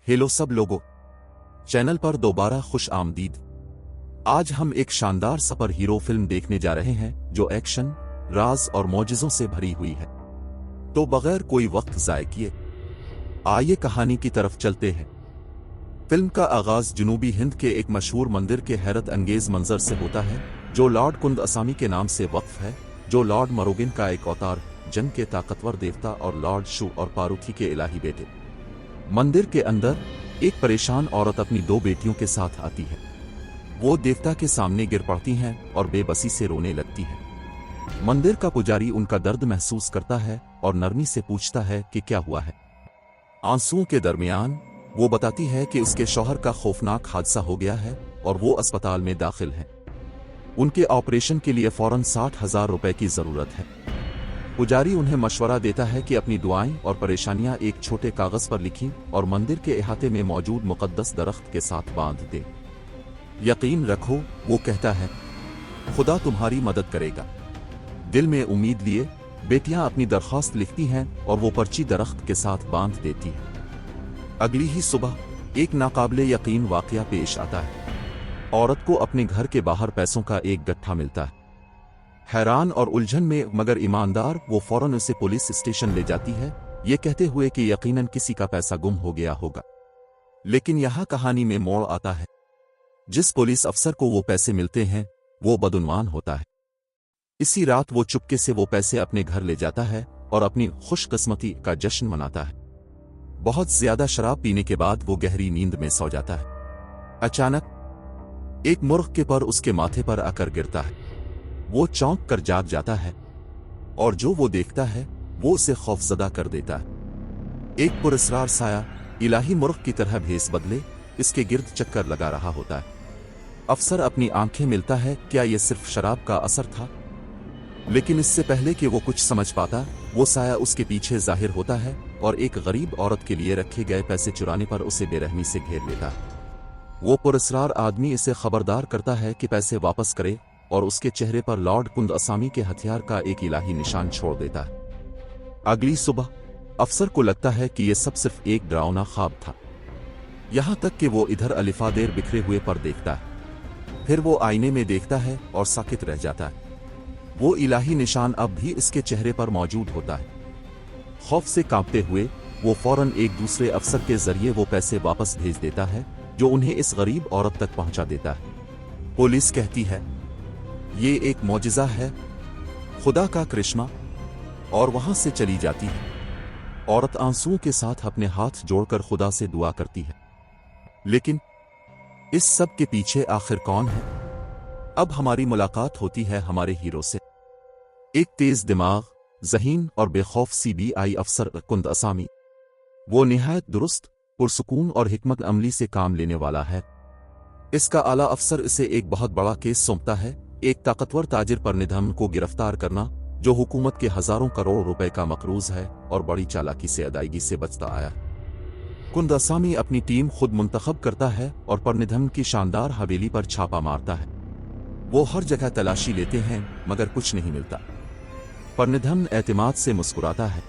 Hello सब लोगों, channel पर दोबारा खुश आमदीद। आज हम एक शानदार सुपर हीरो फिल्म देखने जा रहे हैं जो एक्शन, राज और मौजिज़ों से भरी हुई है। तो बगैर कोई वक्त ज़ाय किए आइए कहानी की तरफ चलते हैं। फिल्म का आगाज जनूबी हिंद के एक मशहूर मंदिर के हैरत अंगेज मंजर से होता है जो लॉर्ड कुंद असामी के नाम से वक्फ है, जो लॉर्ड मरोगिन का एक अवतार, जंग के ताकतवर देवता और लॉर्ड शू और पारुथी के इलाही बेटे। मंदिर के अंदर एक परेशान औरत अपनी दो बेटियों के साथ आती है। वो देवता के सामने गिर पड़ती हैं और बेबसी से रोने लगती है। मंदिर का पुजारी उनका दर्द महसूस करता है और नरमी से पूछता है कि क्या हुआ है। आंसुओं के दरमियान वो बताती है कि उसके शौहर का खौफनाक हादसा हो गया है और वो अस्पताल में दाखिल हैं। उनके ऑपरेशन के लिए फौरन 60,000 रुपए की जरूरत है। पुजारी उन्हें मशवरा देता है कि अपनी दुआएं और परेशानियां एक छोटे कागज पर लिखीं और मंदिर के इहाते में मौजूद मुकद्दस दरख्त के साथ बांध दें। यकीन रखो, वो कहता है, खुदा तुम्हारी मदद करेगा। दिल में उम्मीद लिए बेटियां अपनी दरख्वास्त लिखती हैं और वो पर्ची दरख्त के साथ बांध देती है। अगली ही सुबह एक नाकाबिले यकीन वाकया पेश आता है। औरत को अपने घर के बाहर पैसों का एक गट्ठा मिलता है। हैरान और उलझन में मगर ईमानदार वो फौरन उसे पुलिस स्टेशन ले जाती है, ये कहते हुए कि यकीनन किसी का पैसा गुम हो गया होगा। लेकिन यहाँ कहानी में मोड़ आता है। जिस पुलिस अफसर को वो पैसे मिलते हैं वो बदउन्वान होता है। इसी रात वो चुपके से वो पैसे अपने घर ले जाता है और अपनी खुशकिस्मती का जश्न मनाता है। बहुत ज्यादा शराब पीने के बाद वो गहरी नींद में सो जाता है। अचानक एक मुर्ग के पर उसके माथे पर आकर गिरता है। वो चौंक कर जाग जाता है और जो वो देखता है वो उसे खौफजदा कर देता है। एक पुरस्कार साया इलाही मुर्ग की तरह भेस बदले इसके गिर्द चक्कर लगा रहा होता है। अफसर अपनी आंखें मिलता है, क्या यह सिर्फ शराब का असर था? लेकिन इससे पहले कि वो कुछ समझ पाता, वो साया उसके पीछे जाहिर होता है और एक गरीब औरत के लिए रखे गए पैसे चुराने पर उसे बेरहमी से घेर लेता है। वो पुरस्कार आदमी इसे खबरदार करता है कि पैसे वापस करे और उसके चेहरे पर लॉर्ड कुंद असामी के हथियार का एक इलाही निशान छोड़ देता है। अगली सुबह अफसर को लगता है कि यह सब सिर्फ एक डरावना ख्वाब था। यहां तक कि वो इधर अलिफादेर बिखरे हुए पर देखता है। फिर वो आईने में देखता है और साकित रह जाता है। वो इलाही निशान अब भी इसके चेहरे पर मौजूद होता है। खौफ से कांपते हुए वो फौरन एक दूसरे अफसर के जरिए वो पैसे वापस भेज देता है जो उन्हें इस गरीब औरत तक पहुंचा देता है। पुलिस कहती है, ये एक मौजिज़ा है, खुदा का करिश्मा, और वहां से चली जाती है। औरत आंसुओं के साथ अपने हाथ जोड़कर खुदा से दुआ करती है। लेकिन इस सब के पीछे आखिर कौन है? अब हमारी मुलाकात होती है हमारे हीरो से। एक तेज दिमाग, ज़हीन और बेखौफ CBI अफसर कुंद असामी। वो निहायत दुरुस्त, पुरसुकून और हिकमत अमली से काम लेने वाला है। इसका आला अफसर इसे एक बहुत बड़ा केस सौंपता है, एक ताकतवर ताजिर परनिधम को गिरफ्तार करना जो हुकूमत के हजारों करोड़ रुपए का मकरूज है और बड़ी चालाकी से अदायगी से बचता आया। कुंद असामी अपनी टीम खुद मुंतखब करता है और परनिधम की शानदार हवेली पर छापा मारता है। वो हर जगह तलाशी लेते हैं मगर कुछ नहीं मिलता। परनिधम एतमाद से मुस्कुराता है।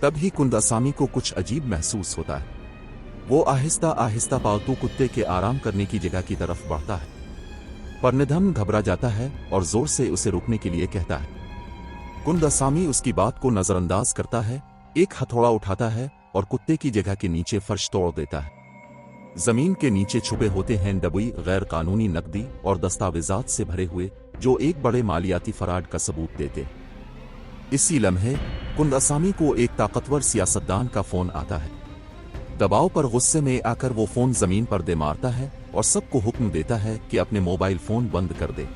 तभी कुंद असामी को कुछ अजीब महसूस होता है। वो आहिस्ता आहिस्ता पालतू कुत्ते के आराम करने की जगह की तरफ बढ़ता है। परनिधम घबरा जाता है और जोर से उसे रोकने के लिए कहता है। कुंद असामी उसकी बात को नजरअंदाज करता है, एक हथौड़ा उठाता है और कुत्ते की जगह के नीचे फर्श तोड़ देता है। जमीन के नीचे छुपे होते हैं डबी गैर कानूनी नकदी और दस्तावेजात से भरे हुए जो एक बड़े मालियाती फराड का सबूत देते। इसी लम्हे कुंद असामी को एक ताकतवर सियासतदान का फोन आता है। दबाव पर गुस्से में आकर वो फोन जमीन पर दे मारता है और सबको हुक्म देता है कि अपने मोबाइल फोन बंद कर दे।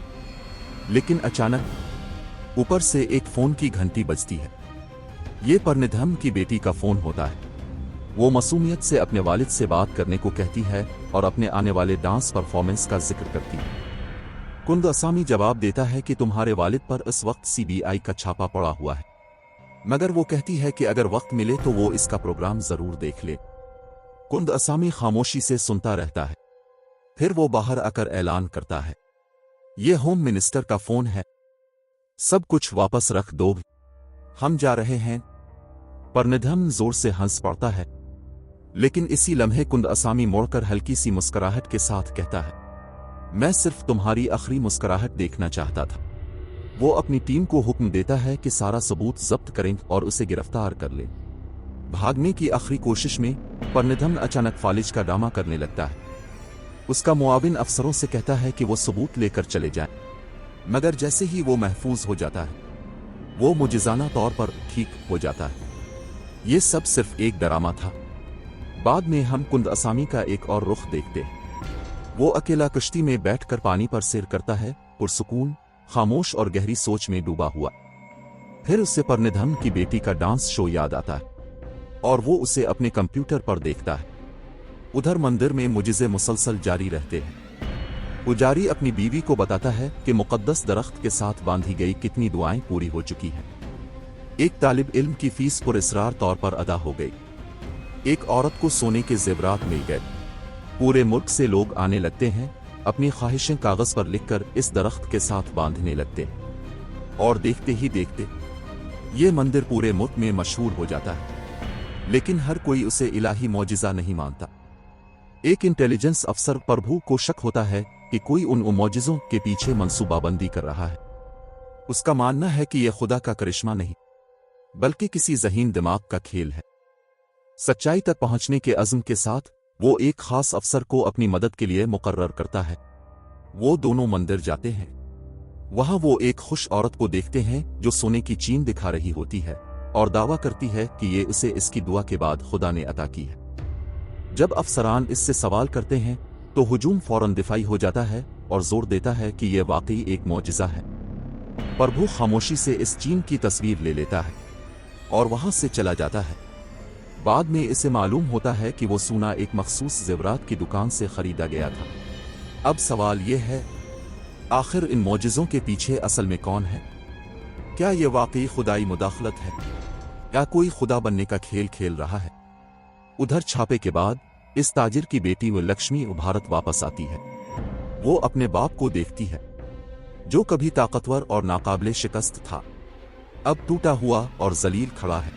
लेकिन अचानक ऊपर से एक फोन की घंटी बजती है। ये परनिधम की बेटी का फोन होता है। वो मासूमियत से अपने वालिद से बात करने को कहती है और अपने आने वाले डांस परफॉर्मेंस का जिक्र करती है। कुंद असामी जवाब देता है कि तुम्हारे वालिद पर इस वक्त CBI का छापा पड़ा हुआ है, मगर वो कहती है कि अगर वक्त मिले तो वो इसका प्रोग्राम जरूर देख ले। कुंद असामी खामोशी से सुनता रहता है। फिर वो बाहर आकर ऐलान करता है, ये होम मिनिस्टर का फोन है, सब कुछ वापस रख दो, हम जा रहे हैं। परनिधम जोर से हंस पड़ता है। लेकिन इसी लम्हे कुंद असामी मोड़कर हल्की सी मुस्कुराहट के साथ कहता है, मैं सिर्फ तुम्हारी आखिरी मुस्कुराहट देखना चाहता था। वो अपनी टीम को हुक्म देता है कि सारा सबूत जब्त करें और उसे गिरफ्तार कर ले। भागने की आखिरी कोशिश में परनिधन अचानक फालिज का ड्रामा करने लगता है। उसका मुआविन अफसरों से कहता है कि वो सबूत लेकर चले जाएं, मगर जैसे ही वो महफूज हो जाता है वो मुजिजाना तौर पर ठीक हो जाता है। ये सब सिर्फ एक ड्रामा था। बाद में हम कुंद असामी का एक और रुख देखते हैं। वो अकेला कश्ती में बैठकर पानी पर सैर करता है, पुरसुकून, खामोश और गहरी सोच में डूबा हुआ। फिर उसे परनिधन की बेटी का डांस शो याद आता है और वो उसे अपने कंप्यूटर पर देखता है। उधर मंदिर में मुजिज़े मुसलसल जारी रहते हैं। पुजारी अपनी बीवी को बताता है कि मुकद्दस दरख्त के साथ बांधी गई कितनी दुआएं पूरी हो चुकी हैं। एक तालिब इल्म की फीस पुरस्रार तौर पर अदा हो गई। एक औरत को सोने के जेवरात मिल गए। पूरे मुल्क से लोग आने लगते हैं, अपनी ख्वाहिशें कागज पर लिखकर इस दरख्त के साथ बांधने लगते हैं और देखते ही देखते ये मंदिर पूरे मुल्क में मशहूर हो जाता है। लेकिन हर कोई उसे इलाही मौजिज़ा नहीं मानता। एक इंटेलिजेंस अफसर प्रभु को शक होता है कि कोई उन मौजिज़ों के पीछे मंसूबाबंदी कर रहा है। उसका मानना है कि यह खुदा का करिश्मा नहीं बल्कि किसी ज़हीन दिमाग का खेल है। सच्चाई तक पहुंचने के अज़्म के साथ वो एक खास अफसर को अपनी मदद के लिए मुकर्रर करता है। वो दोनों मंदिर जाते हैं। वहां वो एक खुश औरत को देखते हैं जो सोने की चीन दिखा रही होती है और दावा करती है कि ये उसे इसकी दुआ के बाद खुदा ने अता की है। जब अफसरान इससे सवाल करते हैं तो हुजूम फौरन दिफाई हो जाता है और जोर देता है कि यह वाकई एक मौजिज़ा है। प्रभु खामोशी से इस चीन की तस्वीर ले लेता है और वहां से चला जाता है। बाद में इसे मालूम होता है कि वो सोना एक मखसूस ज़ेवरात की दुकान से खरीदा गया था। अब सवाल ये है, आखिर इन मौजिज़ों के पीछे असल में कौन है? क्या ये वाकई खुदाई मुदाखलत है या कोई खुदा बनने का खेल खेल रहा है? उधर छापे के बाद इस ताजिर की बेटी वो लक्ष्मी भारत वापस आती है। वो अपने बाप को देखती है जो कभी ताकतवर और नाकाबिले शिकस्त था, अब टूटा हुआ और जलील खड़ा है।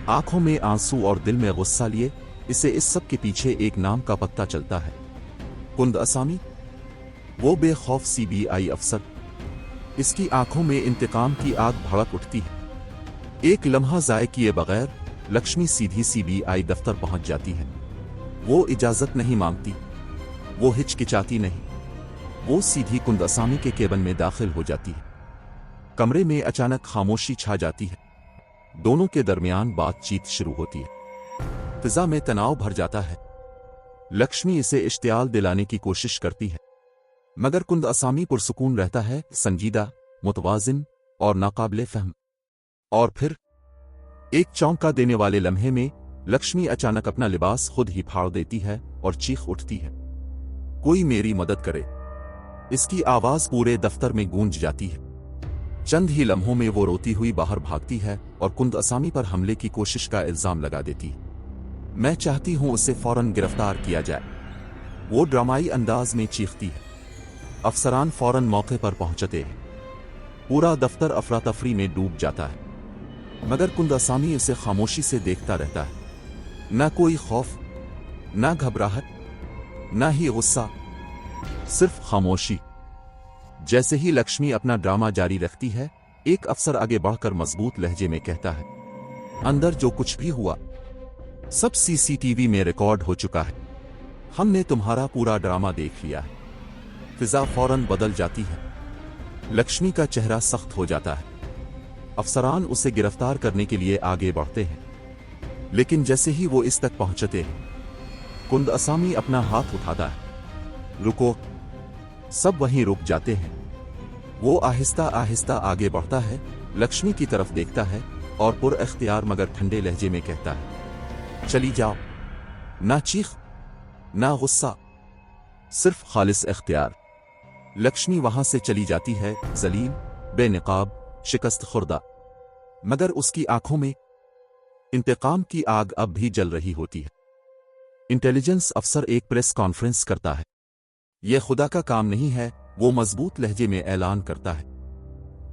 आंखों में आंसू और दिल में गुस्सा लिए इसे इस सब के पीछे एक नाम का पता चलता है, कुंद असामी। वो बेखौफ CBI अफसर। इसकी आंखों में इंतकाम की आग भड़क उठती है। एक लम्हा ज़ाय किए बगैर लक्ष्मी सीधी CBI दफ्तर पहुंच जाती है। वो इजाजत नहीं मांगती, वो हिचकिचाती नहीं, वो सीधी कुंद असामी के केबिन में दाखिल हो जाती है। कमरे में अचानक खामोशी छा जाती है। दोनों के दरमियान बातचीत शुरू होती है। फिजा में तनाव भर जाता है। लक्ष्मी इसे इश्तियाल दिलाने की कोशिश करती है, मगर कुंद असामी पुरसुकून रहता है, संजीदा, मुतवाजिन और नाकाबिले फहम। और फिर एक चौंका देने वाले लम्हे में लक्ष्मी अचानक अपना लिबास खुद ही फाड़ देती है और चीख उठती है, कोई मेरी मदद करे। इसकी आवाज पूरे दफ्तर में गूंज जाती है। चंद ही लम्हों में वो रोती हुई बाहर भागती है और कुंद असामी पर हमले की कोशिश का इल्जाम लगा देती है। मैं चाहती हूं उसे फौरन गिरफ्तार किया जाए, वो ड्रामाई अंदाज में चीखती है। अफसरान फौरन मौके पर पहुंचते हैं। पूरा दफ्तर अफरा तफरी में डूब जाता है, मगर कुंद असामी उसे खामोशी से देखता रहता है। न कोई खौफ, न घबराहट, न ही गुस्सा, सिर्फ खामोशी। जैसे ही लक्ष्मी अपना ड्रामा जारी रखती है, एक अफसर आगे बढ़कर मजबूत लहजे में कहता है, अंदर जो कुछ भी हुआ सब CCTV में रिकॉर्ड हो चुका है। हमने तुम्हारा पूरा ड्रामा देख लिया है। फिजा फौरन बदल जाती है। लक्ष्मी का चेहरा सख्त हो जाता है। अफसरान उसे गिरफ्तार करने के लिए आगे बढ़ते हैं, लेकिन जैसे ही वो इस तक पहुंचते हैं, कुंद असामी अपना हाथ उठाता है, रुको। सब वहीं रुक जाते हैं। वो आहिस्ता आहिस्ता आगे बढ़ता है, लक्ष्मी की तरफ देखता है और पुरअख्तियार मगर ठंडे लहजे में कहता है, चली जाओ। ना चीख, ना गुस्सा, सिर्फ खालिस इख्तियार। लक्ष्मी वहां से चली जाती है, जलील, बेनिकाब, शिकस्त खुर्दा, मगर उसकी आंखों में इंतकाम की आग अब भी जल रही होती है। इंटेलिजेंस अफसर एक प्रेस कॉन्फ्रेंस करता है। यह खुदा का काम नहीं है, वो मजबूत लहजे में ऐलान करता है।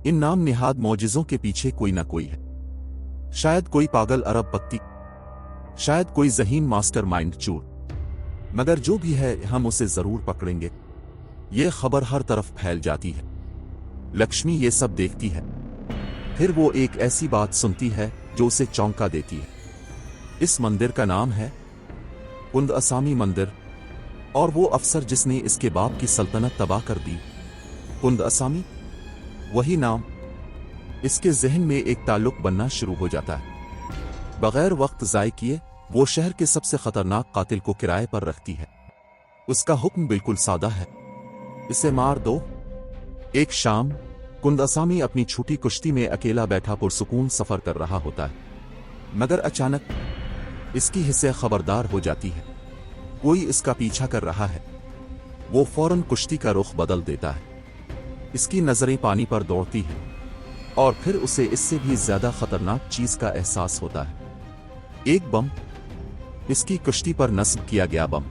इन नाम निहाद मौजिज़ों के पीछे कोई ना कोई है। शायद कोई पागल अरब पत्ती, शायद कोई ज़हीन मास्टर माइंड चोर। मगर जो भी है हम उसे जरूर पकड़ेंगे। ये खबर हर तरफ फैल जाती है। लक्ष्मी ये सब देखती है। फिर वो एक ऐसी बात सुनती है जो उसे चौंका देती है। इस मंदिर का नाम है कुंद असामी मंदिर, और वो अफसर जिसने इसके बाप की सल्तनत तबाह कर दी, कुंद असामी, वही नाम। इसके जहन में एक ताल्लुक बनना शुरू हो जाता है। बगैर वक्त ज़ाय किए वो शहर के सबसे खतरनाक कातिल को किराए पर रखती है। उसका हुक्म बिल्कुल सादा है, इसे मार दो। एक शाम कुंद असामी अपनी छोटी कुश्ती में अकेला बैठा पुरसुकून सफर कर रहा होता है, मगर अचानक इसकी हिस्से खबरदार हो जाती है। कोई इसका पीछा कर रहा है। वो फौरन कुश्ती का रुख बदल देता है। इसकी नजरें पानी पर दौड़ती हैं, और फिर उसे इससे भी ज्यादा खतरनाक चीज का एहसास होता है। एक बम, इसकी कुश्ती पर नस्ब किया गया बम।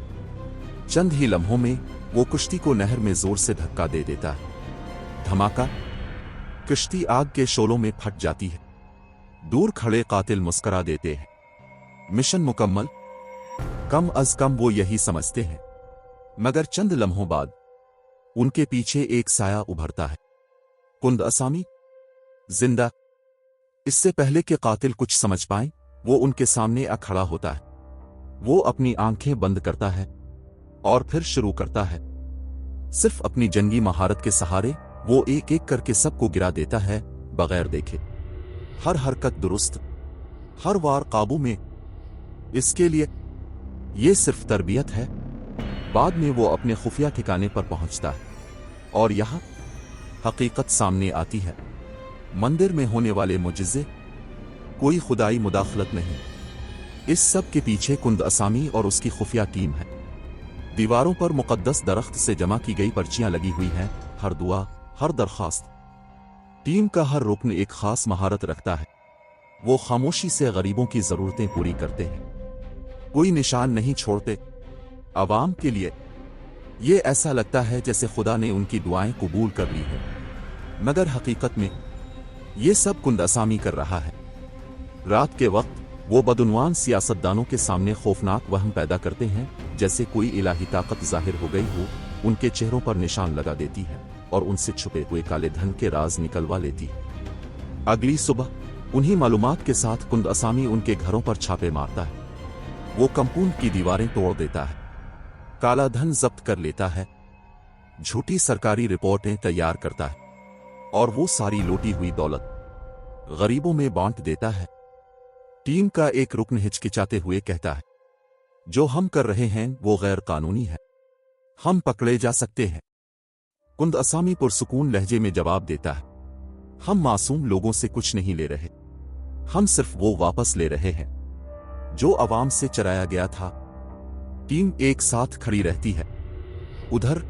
चंद ही लम्हों में वो कुश्ती को नहर में जोर से धक्का दे देता है। धमाका, कुश्ती आग के शोलों में फट जाती है। दूर खड़े कातिल मुस्करा देते हैं। मिशन मुकम्मल। कम अज कम वो यही समझते हैं, मगर चंद लम्हों बाद उनके पीछे एक साया उभरता है। कुंद असामी जिंदा। इससे पहले कि कातिल कुछ समझ पाए, वो उनके सामने आ खड़ा होता है। वो अपनी आंखें बंद करता है और फिर शुरू करता है। सिर्फ अपनी जंगी महारत के सहारे वो एक एक करके सबको गिरा देता है, बगैर देखे। हर हरकत दुरुस्त, हर वार काबू में। इसके लिए ये सिर्फ तरबियत है। बाद में वो अपने खुफिया ठिकाने पर पहुंचता है, और यहां हकीकत सामने आती है। मंदिर में होने वाले मुजज़े, कोई खुदाई मुदाखलत नहीं। इस सब के पीछे कुंद असामी और उसकी खुफिया टीम है। दीवारों पर मुकद्दस दरख्त से जमा की गई पर्चियां लगी हुई हैं। हर दुआ, हर दरख्वास्त। टीम का हर रुकन एक खास महारत रखता है। वो खामोशी से गरीबों की जरूरतें पूरी करते हैं, कोई निशान नहीं छोड़ते। आवाम के लिए ये ऐसा लगता है जैसे खुदा ने उनकी दुआएं कबूल कर ली है, मगर हकीकत में ये सब कुंद असामी कर रहा है। रात के वक्त वो बदउनवान सियासतदानों के सामने खौफनाक वहम पैदा करते हैं, जैसे कोई इलाही ताकत जाहिर हो गई हो, उनके चेहरों पर निशान लगा देती है और उनसे छुपे हुए काले धन के राज निकलवा लेती है। अगली सुबह उन्हीं मालूमात के साथ कुंद असामी उनके घरों पर छापे मारता है। वो कंपाउंड की दीवारें तोड़ देता है, काला धन जब्त कर लेता है, झूठी सरकारी रिपोर्टें तैयार करता है, और वो सारी लूटी हुई दौलत गरीबों में बांट देता है। टीम का एक रुकन हिचकिचाते हुए कहता है, जो हम कर रहे हैं वो गैर कानूनी है, हम पकड़े जा सकते हैं। कुंद असामी पुरसुकून लहजे में जवाब देता है, हम मासूम लोगों से कुछ नहीं ले रहे, हम सिर्फ वो वापस ले रहे हैं जो अवाम से चराया गया था। टीम एक साथ खड़ी रहती है। उधर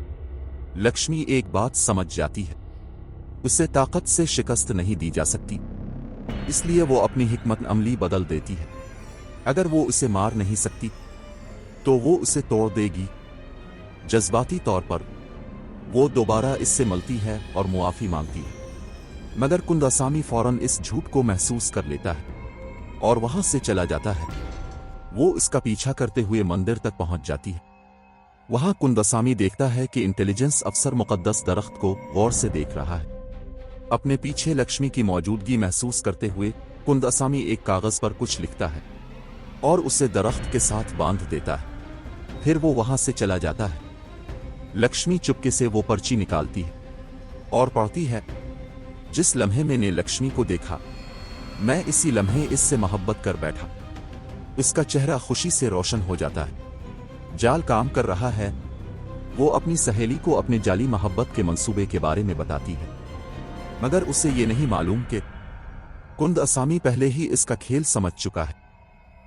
लक्ष्मी एक बात समझ जाती है, उसे ताकत से शिकस्त नहीं दी जा सकती, इसलिए वो अपनी हिकमत अमली बदल देती है। अगर वो उसे मार नहीं सकती तो वो उसे तोड़ देगी। जज्बाती तौर पर वो दोबारा इससे मिलती है और मुआफी मांगती है, मगर कुंद असामी फौरन इस झूठ को महसूस कर लेता है और वहां से चला जाता है। वो इसका पीछा करते हुए मंदिर तक पहुंच जाती है। वहां कुंद असामी देखता है कि इंटेलिजेंस अफसर मुकद्दस दरख्त को गौर से देख रहा है। अपने पीछे लक्ष्मी की मौजूदगी महसूस करते हुए कुंद असामी एक कागज पर कुछ लिखता है और उसे दरख्त के साथ बांध देता है। फिर वो वहां से चला जाता है। लक्ष्मी चुपके से वो पर्ची निकालती है और पढ़ती है, जिस लम्हे मैंने लक्ष्मी को देखा, मैं इसी लम्हे इससे मोहब्बत कर बैठा। इसका चेहरा खुशी से रोशन हो जाता है। जाल काम कर रहा है। वो अपनी सहेली को अपने जाली मोहब्बत के मंसूबे के बारे में बताती है, मगर उसे ये नहीं मालूम कि कुंद असामी पहले ही इसका खेल समझ चुका है।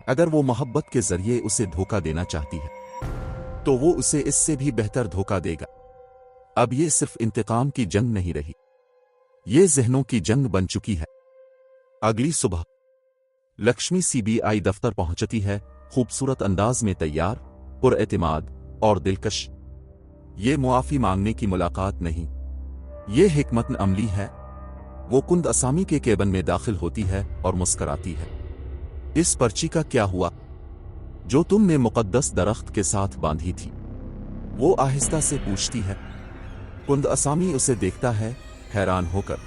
अगर वो मोहब्बत के जरिए उसे धोखा देना चाहती है तो वो उसे इससे भी बेहतर धोखा देगा। अब ये सिर्फ इंतकाम की जंग नहीं रही, ये ज़हनों की जंग बन चुकी है। अगली सुबह लक्ष्मी सीबीआई दफ्तर पहुंचती है, खूबसूरत अंदाज में तैयार, पुरएतिमाद और दिलकश। ये मुआफी मांगने की मुलाकात नहीं, ये हिकमत अमली है। वो कुंद असामी के केबिन में दाखिल होती है और मुस्कराती है। इस पर्ची का क्या हुआ? जो तुमने मुकद्दस दरख्त के साथ बांधी थी। वो आहिस्ता से पूछती है। कुंद असामी उसे देखता है हैरान होकर।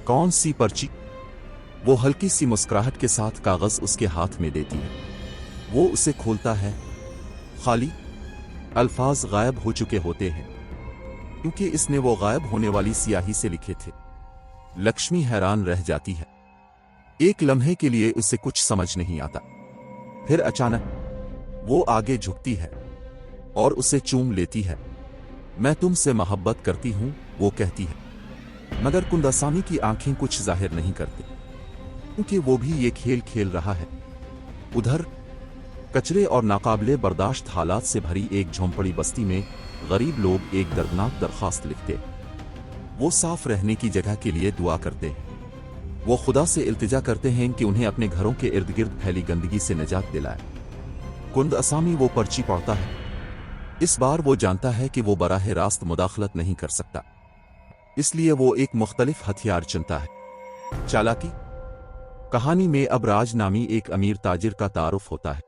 कौन सी पर्ची? वो हल्की सी मुस्कुराहट के साथ कागज उसके हाथ में देती है। वो उसे खोलता है। खाली अल्फाज गायब हो चुके होते हैं, क्योंकि इसने वो गायब होने वाली स्याही से लिखे थे। लक्ष्मी हैरान रह जाती है। एक लम्हे के लिए उसे कुछ समझ नहीं आता। फिर अचानक वो आगे झुकती है और उसे चूम लेती है। मैं तुमसे मोहब्बत करती हूं, वो कहती है। मगर कुंदसामी की आंखें कुछ जाहिर नहीं करती, क्योंकि वो भी ये खेल खेल रहा है। उधर कचरे और नाकाबिले बर्दाश्त हालात से भरी एक झोंपड़ी बस्ती में गरीब लोग एक दर्दनाक दरखास्त लिखते। वो साफ रहने की जगह के लिए दुआ करते हैं। वो खुदा से इल्तिजा करते हैं कि उन्हें अपने घरों के इर्द गिर्द फैली गंदगी से निजात दिलाए। कुंद असामी वो पर्ची पढ़ता है। इस बार वो जानता है कि वो बराह रास्त मुदाखलत नहीं कर सकता, इसलिए वो एक मुख्तलिफ हथियार चुनता है। चालाकी। कहानी में अब राज नामी एक अमीर ताजिर का तारुफ होता है।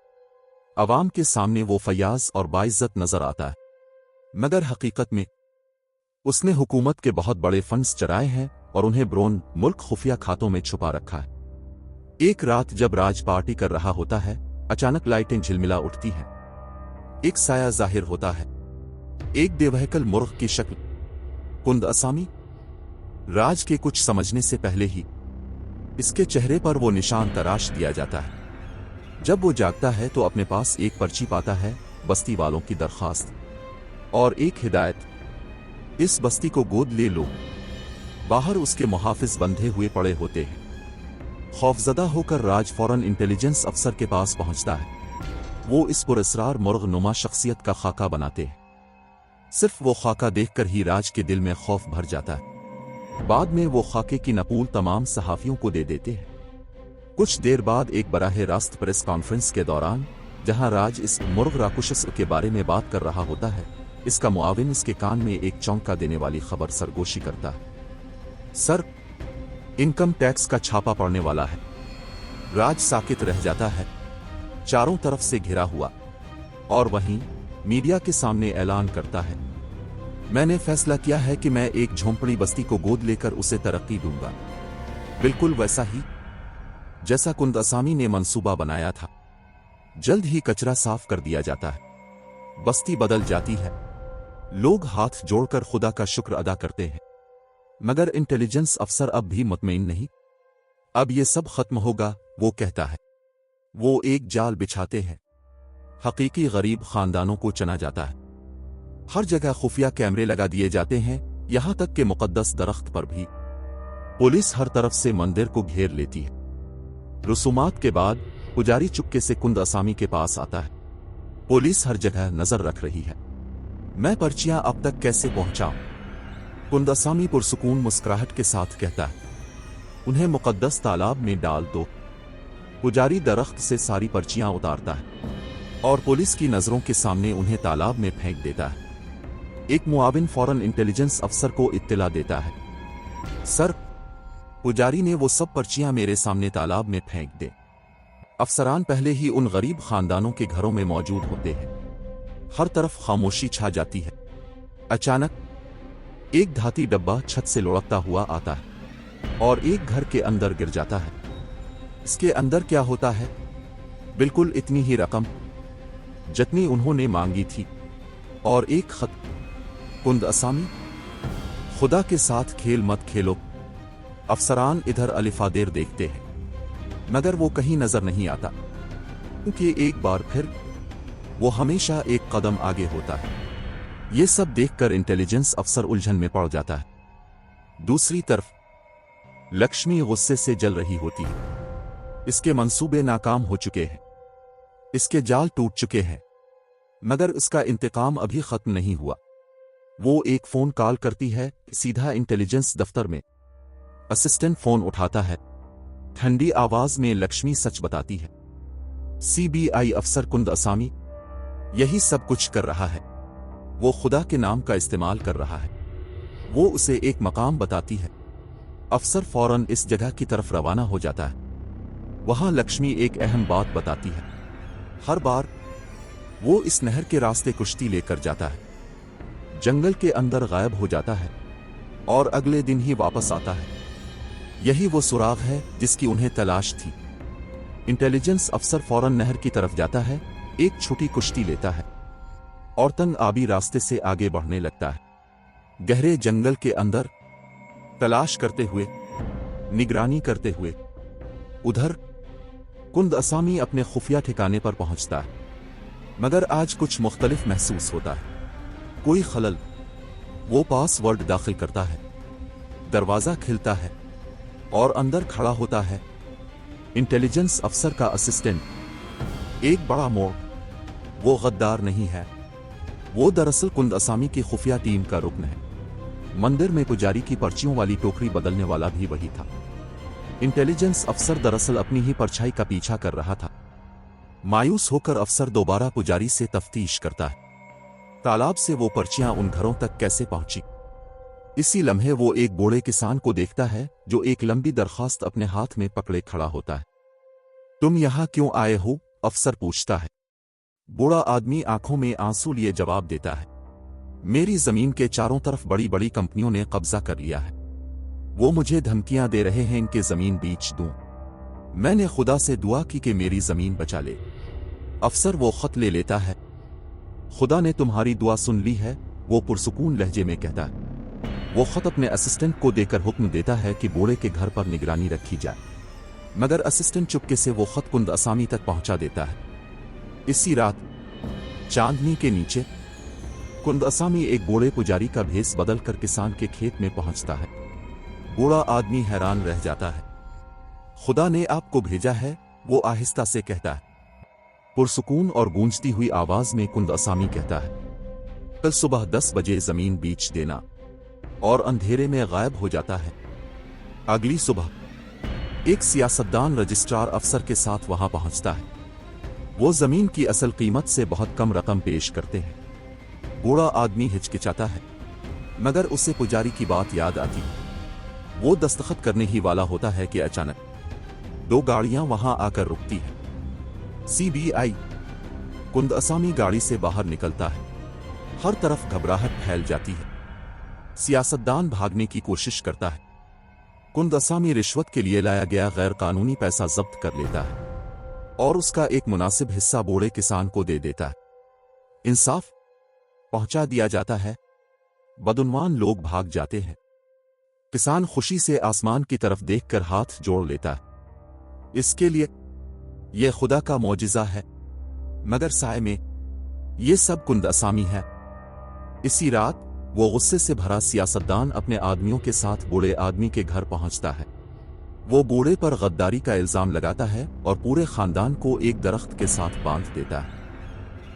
अवाम के सामने वो फयाज और बाइज्जत नजर आता है, मगर हकीकत में उसने हुकूमत के बहुत बड़े फंड्स चराए हैं और उन्हें ब्रोन मुल्क खुफिया खातों में छुपा रखा है। एक रात जब राज पार्टी कर रहा होता है, अचानक लाइटें झिलमिला उठती हैं। एक साया जाहिर होता है, एक बेवहकल मुर्ग की शक्ल। कुंद असामी। राज के कुछ समझने से पहले ही इसके चेहरे पर वो निशान तराश दिया जाता है। जब वो जागता है तो अपने पास एक पर्ची पाता है, बस्ती वालों की दरखास्त और एक हिदायत। इस बस्ती को गोद ले लो। बाहर उसके मुहाफिज बंधे हुए पड़े होते हैं। खौफजदा होकर राज फौरन इंटेलिजेंस अफसर के पास पहुंचता है। वो इस पुरस्रार मुर्ग नुमा शख्सियत का खाका बनाते हैं। सिर्फ वो खाका देखकर ही राज के दिल में खौफ भर जाता है। बाद में वो खाके की नकूल तमाम सहाफियों को दे देते हैं। कुछ देर बाद एक बराह रास्त प्रेस कॉन्फ्रेंस के दौरान, जहां राज इस मुर्ग राकुशस के बारे में बात कर रहा होता है, इसका मुआविन इसके कान में एक चौंका देने वाली खबर सरगोशी करता है। सर, इनकम टैक्स का छापा पड़ने वाला है। राज साकित रह जाता है, चारों तरफ से घिरा हुआ, और वहीं मीडिया के सामने ऐलान करता है, मैंने फैसला किया है कि मैं एक झोंपड़ी बस्ती को गोद लेकर उसे तरक्की दूंगा। बिल्कुल वैसा ही जैसा कुंद असामी ने मंसूबा बनाया था। जल्द ही कचरा साफ कर दिया जाता है। बस्ती बदल जाती है। लोग हाथ जोड़कर खुदा का शुक्र अदा करते हैं। मगर इंटेलिजेंस अफसर अब भी मुतमईन नहीं। अब ये सब खत्म होगा, वो कहता है। वो एक जाल बिछाते हैं। हकीकी गरीब खानदानों को चुना जाता है। हर जगह खुफिया कैमरे लगा दिए जाते हैं, यहां तक कि मुकद्दस दरख्त पर भी। पुलिस हर तरफ से मंदिर को घेर लेती है। रसूमात के बाद पुजारी चुपके से कुंद असामी के पास आता है। पुलिस हर जगह नजर रख रही है। मैं पर्चियां अब तक कैसे पहुंचाऊं? कुंद असामी पुरसुकून मुस्कुराहट के साथ कहता है, उन्हें मुकद्दस तालाब में डाल दो। पुजारी दरख्त से सारी पर्चियां उतारता है और पुलिस की नजरों के सामने उन्हें तालाब में फेंक देता है। एक मुआविन फौरन इंटेलिजेंस अफसर को इत्तला देता है, सर, पुजारी ने वो सब पर्चियां मेरे सामने तालाब में फेंक दे। अफसरान पहले ही उन गरीब खानदानों के घरों में मौजूद होते हैं। हर तरफ खामोशी छा जाती है। अचानक एक धाती डब्बा छत से लुढ़कता हुआ आता है और एक घर के अंदर गिर जाता है। इसके अंदर क्या होता है? बिल्कुल इतनी ही रकम जितनी उन्होंने मांगी थी, और एक खत। कुंद असामी, खुदा के साथ खेल मत खेलो। अफसरान इधर अलिफादेर देखते हैं, मगर वो कहीं नजर नहीं आता, क्योंकि एक बार फिर वो हमेशा एक कदम आगे होता है। ये सब देखकर इंटेलिजेंस अफसर उलझन में पड़ जाता है। दूसरी तरफ लक्ष्मी गुस्से से जल रही होती है। इसके मंसूबे नाकाम हो चुके हैं, इसके जाल टूट चुके हैं, मगर उसका इंतकाम अभी खत्म नहीं हुआ। वो एक फोन कॉल करती है, सीधा इंटेलिजेंस दफ्तर में। असिस्टेंट फोन उठाता है। ठंडी आवाज में लक्ष्मी सच बताती है। सीबीआई अफसर कुंद असामी यही सब कुछ कर रहा है। वो खुदा के नाम का इस्तेमाल कर रहा है। वो उसे एक मकाम बताती है। अफसर फौरन इस जगह की तरफ रवाना हो जाता है। वहां लक्ष्मी एक अहम बात बताती है। हर बार वो इस नहर के रास्ते कुश्ती लेकर जाता है, जंगल के अंदर गायब हो जाता है और अगले दिन ही वापस आता है। यही वो सुराग है जिसकी उन्हें तलाश थी। इंटेलिजेंस अफसर फौरन नहर की तरफ जाता है, एक छोटी कुश्ती लेता है और तंग आबी रास्ते से आगे बढ़ने लगता है। गहरे जंगल के अंदर तलाश करते हुए, निगरानी करते हुए। उधर कुंद असामी अपने खुफिया ठिकाने पर पहुंचता है, मगर आज कुछ मुख्तलिफ महसूस होता है। कोई खलल। वो पासवर्ड दाखिल करता है, दरवाजा खिलता है और अंदर खड़ा होता है इंटेलिजेंस अफसर का असिस्टेंट। एक बड़ा मोड़। वो गद्दार नहीं है, वो दरअसल कुंद असामी की खुफिया टीम का रुकन है। मंदिर में पुजारी की पर्चियों वाली टोकरी बदलने वाला भी वही था। इंटेलिजेंस अफसर दरअसल अपनी ही परछाई का पीछा कर रहा था। मायूस होकर अफसर दोबारा पुजारी से तफ्तीश करता है, तालाब से वो पर्चियां उन घरों तक कैसे पहुंची। इसी लम्हे वो एक बूढ़े किसान को देखता है जो एक लंबी दरखास्त अपने हाथ में पकड़े खड़ा होता है। तुम यहां क्यों आए हो? अफसर पूछता है। बूढ़ा आदमी आंखों में आंसू लिए जवाब देता है, मेरी जमीन के चारों तरफ बड़ी बड़ी कंपनियों ने कब्जा कर लिया है। वो मुझे धमकियां दे रहे हैं कि जमीन बेच दूं। मैंने खुदा से दुआ की कि मेरी जमीन बचा ले। अफसर वो खत ले लेता है। खुदा ने तुम्हारी दुआ सुन ली है, वो पुरसुकून लहजे में कहता है। वो खत अपने असिस्टेंट को देकर हुक्म देता है कि बूढ़े के घर पर निगरानी रखी जाए, मगर असिस्टेंट चुपके से वो खत कुंद असामी तक पहुंचा देता है। इसी रात चांदनी के नीचे कुंद असामी एक बूढ़े पुजारी का भेस बदलकर किसान के खेत में पहुंचता है। बूढ़ा आदमी हैरान रह जाता है। खुदा ने आपको भेजा है, वो आहिस्ता से कहता है। पुरसुकून और गूंजती हुई आवाज में कुंद असामी कहता है, कल सुबह 10 बजे जमीन बेच देना, और अंधेरे में गायब हो जाता है। अगली सुबह एक सियासतदान रजिस्ट्रार अफसर के साथ वहां पहुंचता है। वो जमीन की असल कीमत से बहुत कम रकम पेश करते हैं। बूढ़ा आदमी हिचकिचाता है, मगर उसे पुजारी की बात याद आती है। वो दस्तखत करने ही वाला होता है कि अचानक 2 गाड़ियां वहां आकर रुकती हैं। CBI। कुंद असामी गाड़ी से बाहर निकलता है। हर तरफ घबराहट फैल जाती है। सियासतदान भागने की कोशिश करता है। कुंद असामी रिश्वत के लिए लाया गया गैर कानूनी पैसा जब्त कर लेता है और उसका एक मुनासिब हिस्सा बूढ़े किसान को दे देता है। इंसाफ पहुंचा दिया जाता है। बदउन्वान लोग भाग जाते हैं। किसान खुशी से आसमान की तरफ देखकर हाथ जोड़ लेता है। इसके लिए यह खुदा का मौजिज़ा है। मगर साए में यह सब कुंद असामी है। इसी रात वो गुस्से से भरा सियासतदान अपने आदमियों के साथ बूढ़े आदमी के घर पहुंचता है। वो बूढ़े पर गद्दारी का इल्जाम लगाता है और पूरे खानदान को एक दरख्त के साथ बांध देता है।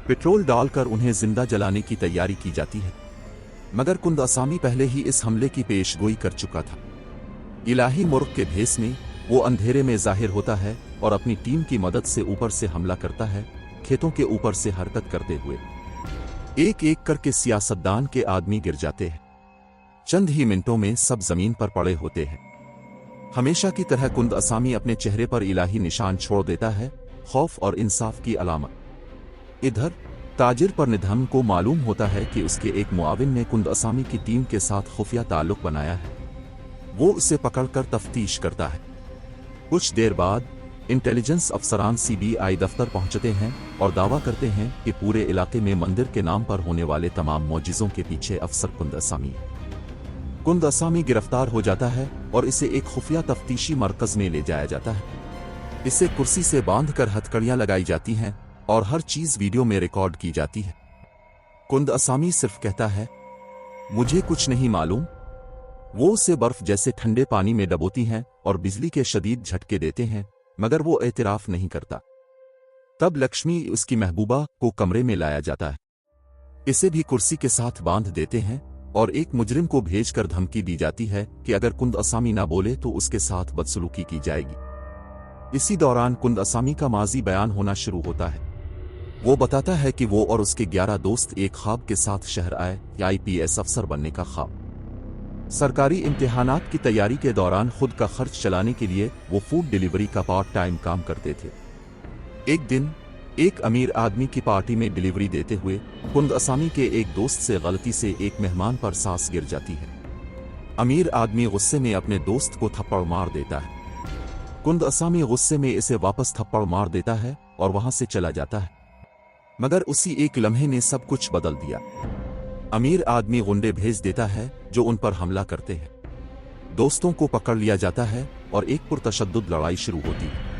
पेट्रोल डालकर उन्हें जिंदा जलाने की तैयारी की जाती है, मगर कुंद असामी पहले ही इस हमले की पेशगोई कर चुका था। इलाही मुर्ग के भेस में वो अंधेरे में जाहिर होता है और अपनी टीम की मदद से ऊपर से हमला करता है, खेतों के ऊपर से हरकत करते हुए। एक एक करके सियासतदान के आदमी गिर जाते हैं। चंद ही मिनटों में सब जमीन पर पड़े होते हैं। हमेशा की तरह कुंद असामी अपने चेहरे पर इलाही निशान छोड़ देता है, खौफ और इंसाफ की अलामत। इधर ताजिर पर निधम को मालूम होता है कि उसके एक मुआविन ने कुंद असामी की टीम के साथ खुफिया ताल्लुक बनाया है। वो उसे पकड़कर तफ्तीश करता है। कुछ देर बाद इंटेलिजेंस अफसरान CBI दफ्तर पहुंचते हैं और दावा करते हैं कि पूरे इलाके में मंदिर के नाम पर होने वाले तमाम मौजिज़ों के पीछे अफसर कुंद असामी है। कुंद असामी गिरफ्तार हो जाता है और इसे एक खुफिया तफ्तीशी मरकज में ले जाया जाता है। इसे कुर्सी से बांधकर हथकड़ियां लगाई जाती हैं और हर चीज वीडियो में रिकॉर्ड की जाती है। कुंद असामी सिर्फ कहता है, मुझे कुछ नहीं मालूम। वो उसे बर्फ जैसे ठंडे पानी में डबोती हैं और बिजली के शदीद झटके देते हैं, मगर वो एतराफ नहीं करता। तब लक्ष्मी, उसकी महबूबा, को कमरे में लाया जाता है। इसे भी कुर्सी के साथ बांध देते हैं और एक मुजरिम को भेजकर धमकी दी जाती है कि अगर कुंद असामी ना बोले तो उसके साथ बदसलूकी की जाएगी। इसी दौरान कुंद असामी का माजी बयान होना शुरू होता है। वो बताता है कि वो और उसके 11 दोस्त एक ख्वाब के साथ शहर आए, IPS अफसर बनने का ख्वाब। सरकारी इम्तिहानात की तैयारी के दौरान खुद का खर्च चलाने के लिए वो फूड डिलीवरी का पार्ट टाइम काम करते थे। एक दिन ایک अमीर आदमी की पार्टी में डिलीवरी देते हुए कुंद असामी के एक दोस्त से गलती से एक मेहमान पर सांस गिर जाती है। अमीर आदमी गुस्से में अपने दोस्त को थप्पड़ मार देता है। कुंद असामी गुस्से में इसे वापस थप्पड़ मार देता है और वहां से चला जाता है, मगर उसी एक लम्हे ने सब कुछ बदल दिया। अमीर आदमी गुंडे भेज देता है जो उन पर हमला करते हैं। दोस्तों को पकड़ लिया जाता है और एक पुरतशद्दुद लड़ाई शुरू होती है।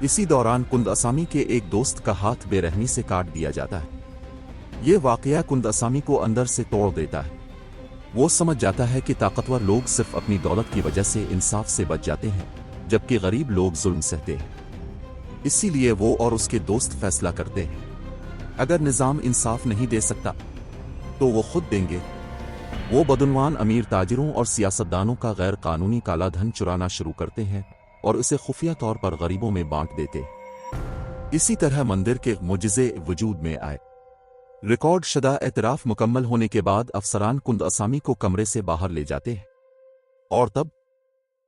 इसी दौरान कुंद असामी के एक दोस्त का हाथ बेरहमी से काट दिया जाता है। ये वाकया कुंद असामी को अंदर से तोड़ देता है। वो समझ जाता है कि ताकतवर लोग सिर्फ अपनी दौलत की वजह से इंसाफ से बच जाते हैं, जबकि गरीब लोग जुल्म सहते हैं। इसीलिए वो और उसके दोस्त फैसला करते हैं, अगर निज़ाम इंसाफ नहीं दे सकता तो वो खुद देंगे। वो बदनवान अमीर ताजिरों और सियासतदानों का गैर कानूनी काला धन चुराना शुरू करते हैं और इसे खुफिया तौर पर गरीबों में बांट देते। इसी तरह मंदिर के मुजिज़े वजूद में आए। रिकॉर्ड शुदा एतराफ मुकम्मल होने के बाद अफसरान कुंद असामी को कमरे से बाहर ले जाते हैं और तब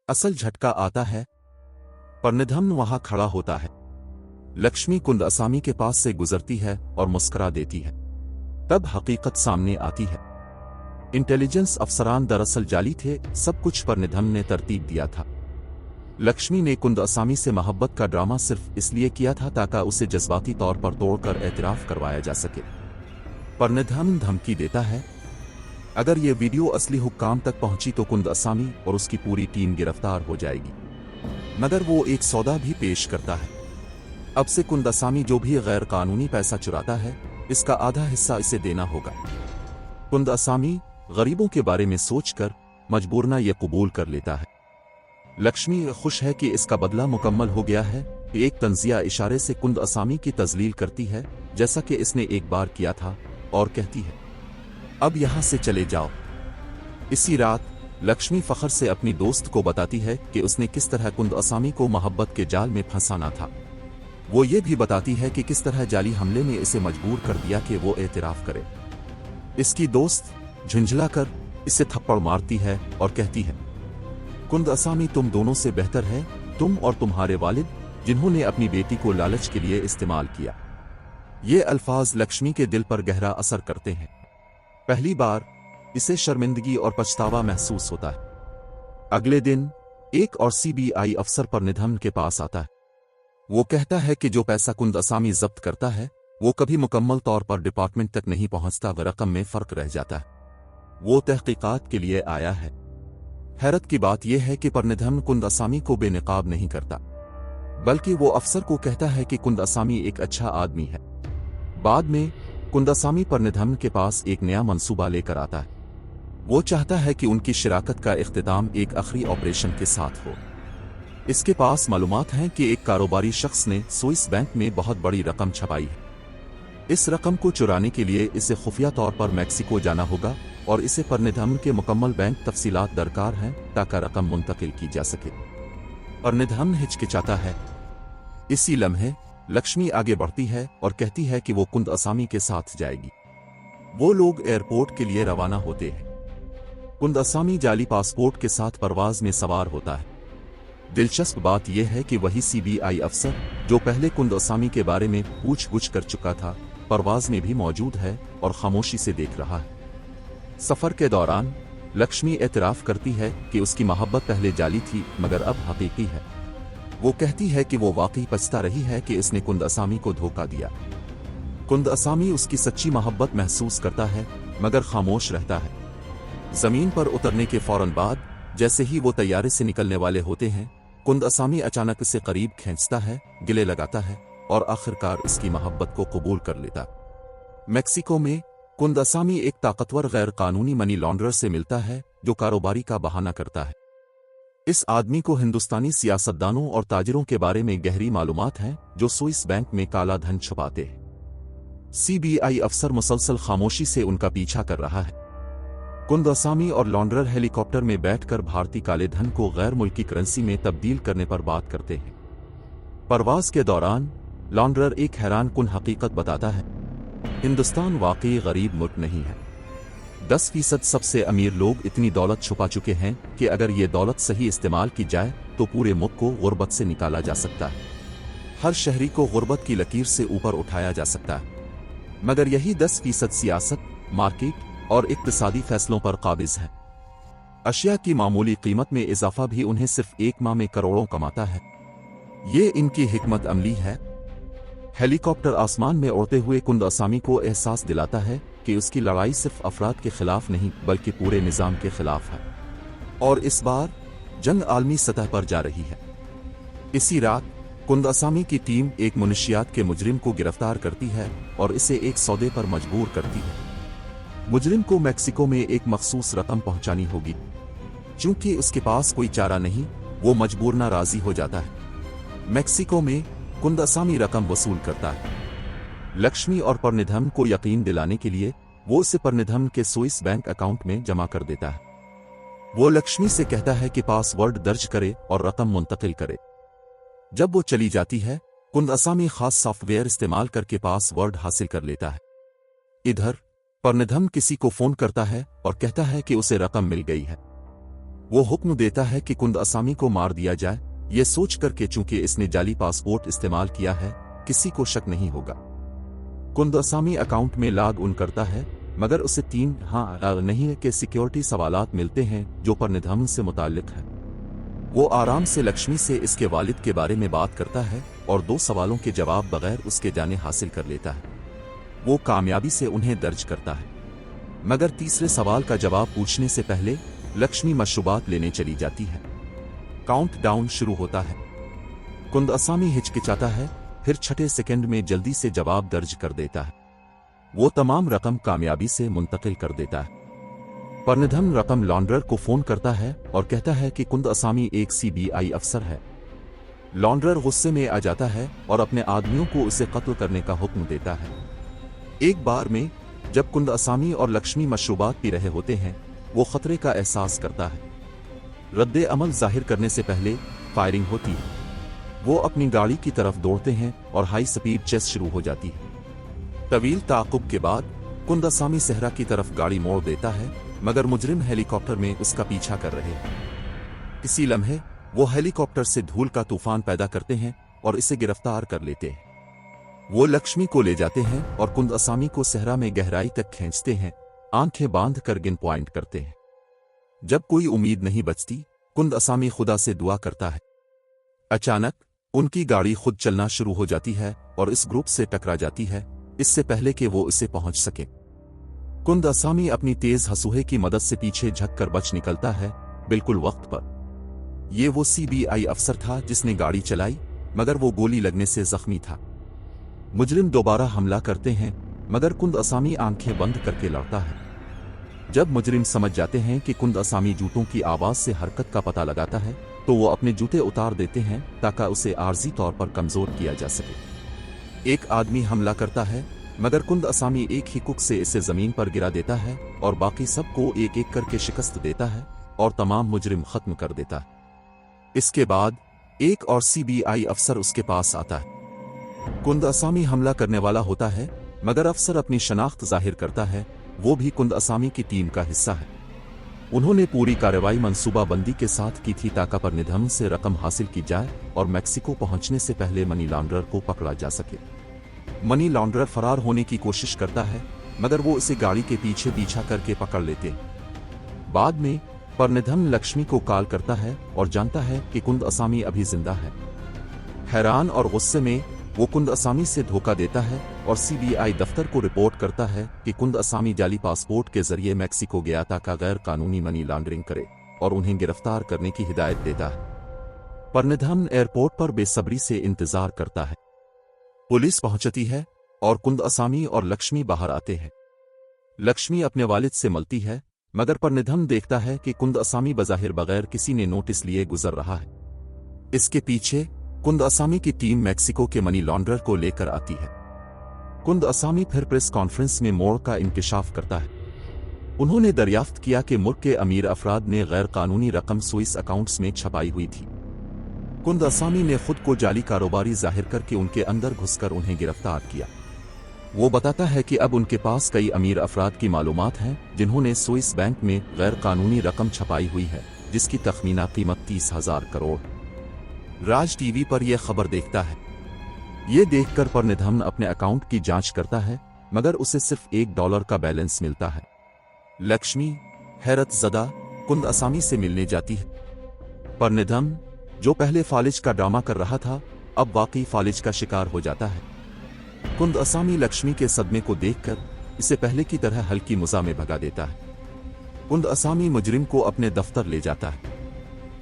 असल झटका आता है। परनिधन वहां खड़ा होता है। लक्ष्मी कुंद असामी के पास से गुजरती है और मुस्कुरा देती है। तब हकीकत सामने आती है। इंटेलिजेंस अफसरान दरअसल जाली थे। सब कुछ परनिधन ने तरतीब दिया था। लक्ष्मी ने कुंद असामी से मोहब्बत का ड्रामा सिर्फ इसलिए किया था ताकि उसे जज्बाती तौर पर तोड़कर एतराफ करवाया जा सके। परनिधन धमकी देता है, अगर ये वीडियो असली हुक्काम तक पहुंची तो कुंद असामी और उसकी पूरी टीम गिरफ्तार हो जाएगी। मगर वो एक सौदा भी पेश करता है। अब से कुंद असामी जो भी गैर कानूनी पैसा चुराता है, इसका आधा हिस्सा इसे देना होगा। कुंद असामी गरीबों के बारे में सोचकर मजबूरना ये कबूल कर लेता है। लक्ष्मी खुश है कि इसका बदला मुकम्मल हो गया है। एक तंजिया इशारे से कुंद असामी की तजलील करती है, जैसा कि इसने एक बार किया था, और कहती है, अब यहां से चले जाओ। इसी रात लक्ष्मी फखर से अपनी दोस्त को बताती है कि उसने किस तरह कुंद असामी को मोहब्बत के जाल में फंसाना था। वो ये भी बताती है कि किस तरह जाली हमले ने इसे मजबूर कर दिया कि वो एतराफ करे। इसकी दोस्त झुंझलाकर इसे थप्पड़ मारती है और कहती है, कुंद असामी तुम दोनों से बेहतर है, तुम और तुम्हारे वालिद, जिन्होंने अपनी बेटी को लालच के लिए इस्तेमाल किया। ये अल्फाज लक्ष्मी के दिल पर गहरा असर करते हैं। पहली बार इसे शर्मिंदगी और पछतावा महसूस होता है। अगले दिन एक और सीबीआई अफसर परनिधन के पास आता है। वो कहता है कि जो पैसा कुंद असामी जब्त करता है वो कभी मुकम्मल तौर पर डिपार्टमेंट तक नहीं पहुंचता, रकम में फर्क रह जाता है। वो तहकीकात के लिए आया है। हैरत की बात यह है कि परनिधन कुंद असामी को बेनकाब नहीं करता, बल्कि वो अफसर को कहता है कि कुंद असामी एक अच्छा आदमी है। बाद में कुंद असामी परनिधन के पास एक नया मंसूबा लेकर आता है। वो चाहता है कि उनकी शिराकत का इख्तिताम एक आखिरी ऑपरेशन के साथ हो। इसके पास मालूमात हैं कि एक कारोबारी शख्स ने स्विस बैंक में बहुत बड़ी रकम छपाई है। इस रकम को चुराने के लिए इसे खुफिया तौर पर मैक्सिको जाना होगा और इसे परनिधन के मुकम्मल बैंक तफसीलात दरकार हैं ताकि रकम मुंतकिल की जा सके। परनिधन हिचकिचाता है। इसी लम्हे लक्ष्मी आगे बढ़ती है और कहती है कि वो कुंद असामी के साथ जाएगी। वो लोग एयरपोर्ट के लिए रवाना होते हैं। कुंद असामी जाली पासपोर्ट के साथ परवाज में सवार होता है। दिलचस्प बात यह है कि वही सीबीआई अफसर जो पहले कुंद असामी के बारे में पूछ-गुछ कर चुका था, परवाज में भी मौजूद है और खामोशी से देख रहा है। सफर के दौरान लक्ष्मी एतराफ करती है कि उसकी मोहब्बत पहले जाली थी मगर अब हकीकी है। वो कहती है कि वो वाकई पछता रही है कि इसने कुंद असामी को धोखा दिया। कुंद असामी उसकी सच्ची मोहब्बत महसूस करता है मगर खामोश रहता है। जमीन पर उतरने के फौरन बाद जैसे ही वो तैयारे से निकलने वाले होते हैं, कुंद असामी अचानक इसे करीब खींचता है, गिले लगाता है और आखिरकार इसकी मोहब्बत को कबूल कर लेता। मैक्सिको में कुंद असामी एक ताकतवर गैर कानूनी मनी लॉन्ड्रर से मिलता है जो कारोबारी का बहाना करता है। इस आदमी को हिंदुस्तानी सियासतदानों और ताजिरों के बारे में गहरी मालूमात हैं जो स्विस बैंक में काला धन छुपाते हैं। सीबीआई अफसर मुसलसल खामोशी से उनका पीछा कर रहा है। कुंद असामी और लॉन्ड्रर हेलीकॉप्टर में बैठकर भारतीय काले धन को गैर मुल्की करेंसी में तब्दील करने पर बात करते हैं। परवाज के दौरान लॉन्ड्रर एक हैरानकुन हकीकत बताता है, हिंदुस्तान वाकई गरीब मुल्क नहीं है। 10% सबसे अमीर लोग इतनी दौलत छुपा चुके हैं कि अगर ये दौलत सही इस्तेमाल की जाए तो पूरे मुल्क को गुर्बत से निकाला जा सकता है। हर शहरी को गुर्बत की लकीर से ऊपर उठाया जा सकता है, मगर यही 10% सियासत, मार्केट और इक्तिसादी फैसलों पर काबिज है। अशिया की मामूली कीमत में इजाफा भी उन्हें सिर्फ एक माह में करोड़ों कमाता है। ये इनकी हिकमत अमली है। हेलीकॉप्टर आसमान में उड़ते हुए कुंद असामी को एहसास दिलाता है कि उसकी लड़ाई सिर्फ अफराद के खिलाफ नहीं बल्कि पूरे निज़ाम के खिलाफ है, और इस बार जंग आलमी सतह पर जा रही है। इसी रात कुंद असामी की टीम एक मुनशियात के मुजरिम को गिरफ्तार करती है और इसे एक सौदे पर मजबूर करती है। मुजरिम को मैक्सिको में एक मखसूस रकम पहुंचानी होगी। चूंकि उसके पास कोई चारा नहीं, वो मजबूरना राजी हो जाता है। मैक्सिको में कुंद असामी रकम वसूल करता है। लक्ष्मी और परनिधन को यकीन दिलाने के लिए वो उसे परनिधन के स्विस बैंक अकाउंट में जमा कर देता है। वो लक्ष्मी से कहता है कि पासवर्ड दर्ज करे और रकम मुंतकिल करे। जब वो चली जाती है, कुंद असामी खास सॉफ्टवेयर इस्तेमाल करके पासवर्ड हासिल कर लेता है। इधर परनिधन किसी को फोन करता है और कहता है कि उसे रकम मिल गई है। वो हुक्म देता है कि कुंद असामी को मार दिया जाए, ये सोच कर कि चूंकि इसने जाली पासपोर्ट इस्तेमाल किया है, किसी को शक नहीं होगा। कुंद असामी अकाउंट में लॉग इन करता है, मगर उसे 3 हाँ नहीं के सिक्योरिटी सवालात मिलते हैं जो परनिधन से मुताल्लिक है। वो आराम से लक्ष्मी से इसके वालिद के बारे में बात करता है और 2 सवालों के जवाब बगैर उसके जाने हासिल कर लेता है। वो कामयाबी से उन्हें दर्ज करता है, मगर तीसरे सवाल का जवाब पूछने से पहले लक्ष्मी मशरूबात लेने चली जाती है। काउंटडाउन शुरू होता है। कुंद असामी हिचकिचाता है, फिर छठे सेकंड में जल्दी से जवाब दर्ज कर देता है। वो तमाम रकम कामयाबी से मुंतकिल कर देता है। परनिधन रकम लॉन्ड्रर को फोन करता है और कहता है कि कुंद असामी एक CBI अफसर है। लॉन्ड्रर गुस्से में आ जाता है और अपने आदमियों को उसे कत्ल करने का हुक्म देता है। एक बार में जब कुंद असामी और लक्ष्मी मशरूबात पी रहे होते हैं, वो खतरे का एहसास करता है। रद्दे अमल जाहिर करने से पहले फायरिंग होती है। वो अपनी गाड़ी की तरफ दौड़ते हैं और हाई स्पीड चेस शुरू हो जाती है। तवील ताक़ुब के बाद कुंद असामी सहरा की तरफ गाड़ी मोड़ देता है, मगर मुजरिम हेलीकॉप्टर में उसका पीछा कर रहे हैं। इसी लम्हे वो हेलीकॉप्टर से धूल का तूफान पैदा करते हैं और इसे गिरफ्तार कर लेते हैं। वो लक्ष्मी को ले जाते हैं और कुंद असामी को सहरा में गहराई तक खींचते हैं, आंखें बांध कर गिन पॉइंट करते हैं। जब कोई उम्मीद नहीं बचती, कुंद असामी खुदा से दुआ करता है। अचानक उनकी गाड़ी खुद चलना शुरू हो जाती है और इस ग्रुप से टकरा जाती है, इससे पहले कि वो इसे पहुंच सके। कुंद असामी अपनी तेज हसूहे की मदद से पीछे झककर बच निकलता है, बिल्कुल वक्त पर। ये वो CBI अफसर था जिसने गाड़ी चलाई, मगर वो गोली लगने से जख्मी था। मुजरिम दोबारा हमला करते हैं, मगर कुंद असामी आंखें बंद करके लड़ता है। जब मुजरिम समझ जाते हैं कि कुंद असामी जूतों की आवाज से हरकत का पता लगाता है, तो वो अपने जूते उतार देते हैं ताकि उसे आर्जी तौर पर कमजोर किया जा सके। एक आदमी हमला करता है, मगर कुंद असामी एक ही कुक से इसे जमीन पर गिरा देता है और बाकी सबको एक एक करके शिकस्त देता है और तमाम मुजरिम खत्म कर देता है। इसके बाद एक और CBI अफसर उसके पास आता है। कुंद असामी हमला करने वाला होता है, मगर अफसर अपनी शनाख्त जाहिर करता है, वो भी कुंद असामी की टीम का हिस्सा है। उन्होंने पूरी कार्रवाई मंसूबाबंदी के साथ की थी ताकि परनिधन से रकम हासिल की जाए और मैक्सिको पहुंचने से पहले मनी लॉन्ड्रर को पकड़ा जा सके। मनी लॉन्ड्रर फरार होने की कोशिश करता है, मगर वो उसे गाड़ी के पीछे पीछा करके पकड़ लेते हैं। बाद में परनिधन लक्ष्मी को कॉल करता है और जानता है कि कुंद असामी अभी जिंदा है। हैरान और गुस्से में वो कुंद असामी से धोखा देता है और CBI दफ्तर को रिपोर्ट करता है कि कुंद असामी जाली पासपोर्ट के जरिए मैक्सिको गया ताकि गैर कानूनी मनी लॉन्ड्रिंग करे और उन्हें गिरफ्तार करने की हिदायत देता है। परनिधन एयरपोर्ट पर बेसब्री से इंतजार करता है। पुलिस पहुंचती है और कुंद असामी और लक्ष्मी बाहर आते हैं। लक्ष्मी अपने वालिद से मिलती है, मगर परनिधन देखता है कि कुंद असामी बज़ाहिर बगैर किसी ने नोटिस लिए गुजर रहा है। इसके पीछे कुंद असामी की टीम मैक्सिको के मनी लॉन्ड्रर को लेकर आती है। कुंद असामी फिर प्रेस कॉन्फ्रेंस में मोड़ का इंकिशाफ करता है। उन्होंने दरियाफ्त किया कि मुल्क के अमीर अफराद ने गैर कानूनी रकम स्विस अकाउंट्स में छपाई हुई थी। कुंद असामी ने खुद को जाली कारोबारी जाहिर करके उनके अंदर घुसकर उन्हें गिरफ्तार किया। वो बताता है कि अब उनके पास कई अमीर अफराद की मालूमात हैं जिन्होंने स्विस बैंक में गैर कानूनी रकम छपाई हुई है, जिसकी तखमीना कीमत 30,000 करोड़। राज टीवी पर यह खबर देखता है। ये देखकर परनिधन अपने अकाउंट की जांच करता है, मगर उसे सिर्फ $1 का बैलेंस मिलता है। लक्ष्मी हैरत ज़दा कुंद असामी से मिलने जाती है। परनिधन, जो पहले फालिज का ड्रामा कर रहा था, अब वाकई फालिज का शिकार हो जाता है। कुंद असामी लक्ष्मी के सदमे को देखकर इसे पहले की तरह हल्की मज़ा में भगा देता है। कुंद असामी मुजरिम को अपने दफ्तर ले जाता है।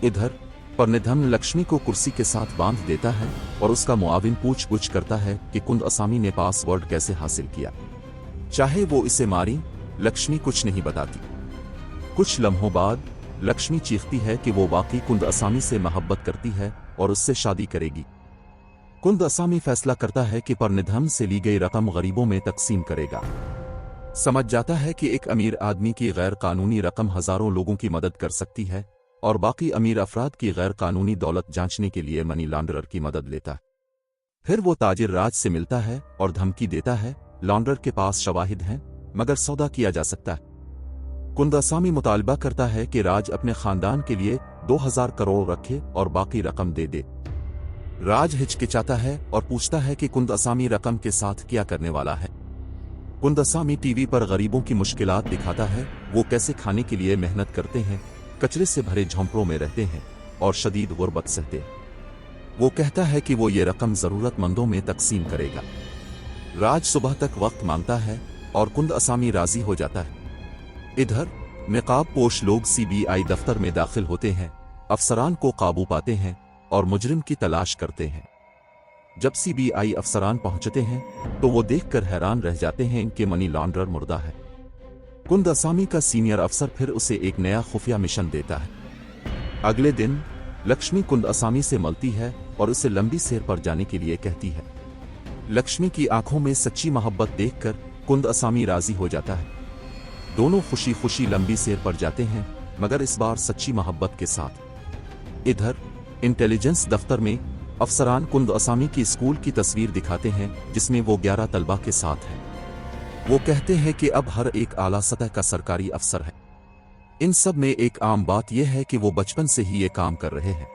इधर परनिधन लक्ष्मी को कुर्सी के साथ बांध देता है और उसका मुआविन पूछ-पूछ करता है कि कुंद असामी ने पासवर्ड कैसे हासिल किया। चाहे वो इसे मारी, लक्ष्मी कुछ नहीं बताती। कुछ लम्हों बाद लक्ष्मी चीखती है कि वो वाकई कुंद असामी से मोहब्बत करती है और उससे शादी करेगी। कुंद असामी फैसला करता है कि परनिधन से ली गई रकम गरीबों में तकसीम करेगा। समझ जाता है कि एक अमीर आदमी की गैर कानूनी रकम हजारों लोगों की मदद कर सकती है और बाकी अमीर अफराद की गैर कानूनी दौलत जांचने के लिए मनी लॉन्ड्रर की मदद लेता है। फिर वो ताजिर राज से मिलता है और धमकी देता है, लॉन्ड्रर के पास शवाहिद हैं, मगर सौदा किया जा सकता है। कुंद असामी मुतालबा करता है कि राज अपने खानदान के लिए 2000 करोड़ रखे और बाकी रकम दे दे। राज हिचकिचाता है और पूछता है कि कुंद असामी रकम के साथ क्या करने वाला है। कुंद असामी टीवी पर गरीबों की मुश्किलात दिखाता है, वो कैसे खाने के लिए मेहनत करते हैं, कचरे से भरे झोंपड़ों में रहते हैं और शदीद गुर्बत सहते हैं। वो कहता है कि वो ये रकम जरूरतमंदों में तकसीम करेगा। राज सुबह तक वक्त मांगता है और कुंद असामी राजी हो जाता है। इधर निकाब पोश लोग CBI दफ्तर में दाखिल होते हैं, अफसरान को काबू पाते हैं और मुजरिम की तलाश करते हैं। जब CBI अफसरान पहुंचते हैं तो वो देखकर हैरान रह जाते हैं कि मनी लॉन्ड्रर मुर्दा है। कुंद असामी का सीनियर अफसर फिर उसे एक नया खुफिया मिशन देता है। अगले दिन लक्ष्मी कुंद असामी से मिलती है और उसे लंबी सैर पर जाने के लिए कहती है। लक्ष्मी की आंखों में सच्ची मोहब्बत देखकर कुंद असामी राजी हो जाता है। दोनों खुशी खुशी लंबी सैर पर जाते हैं, मगर इस बार सच्ची मोहब्बत के साथ। इधर इंटेलिजेंस दफ्तर में अफसरान कुंद असामी की स्कूल की तस्वीर दिखाते हैं जिसमें वो 11 तलबा के साथ है। वो कहते हैं कि अब हर एक आला सतह का सरकारी अफसर है। इन सब में एक आम बात यह है कि वो बचपन से ही ये काम कर रहे हैं।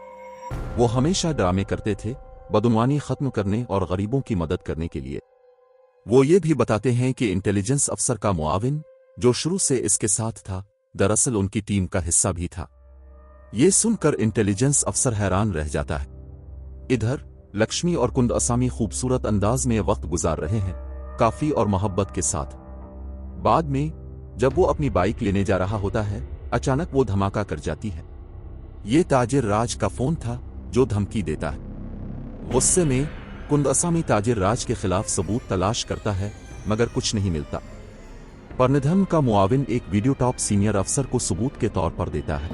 वो हमेशा ड्रामे करते थे, बदनवानी खत्म करने और गरीबों की मदद करने के लिए। वो ये भी बताते हैं कि इंटेलिजेंस अफसर का मुआविन, जो शुरू से इसके साथ था, दरअसल उनकी टीम का हिस्सा भी था। ये सुनकर इंटेलिजेंस अफसर हैरान रह जाता है। इधर लक्ष्मी और कुंद असामी खूबसूरत अंदाज में वक्त गुजार रहे हैं, काफी और मोहब्बत के साथ। बाद में जब वो अपनी बाइक लेने जा रहा होता है, अचानक वो धमाका कर जाती है। ये ताजिर राज का फोन था जो धमकी देता है। गुस्से में कुंद असामी ताजिर राज के खिलाफ सबूत तलाश करता है, मगर कुछ नहीं मिलता। परनिधन का मुआविन एक वीडियो टॉप सीनियर अफसर को सबूत के तौर पर देता है,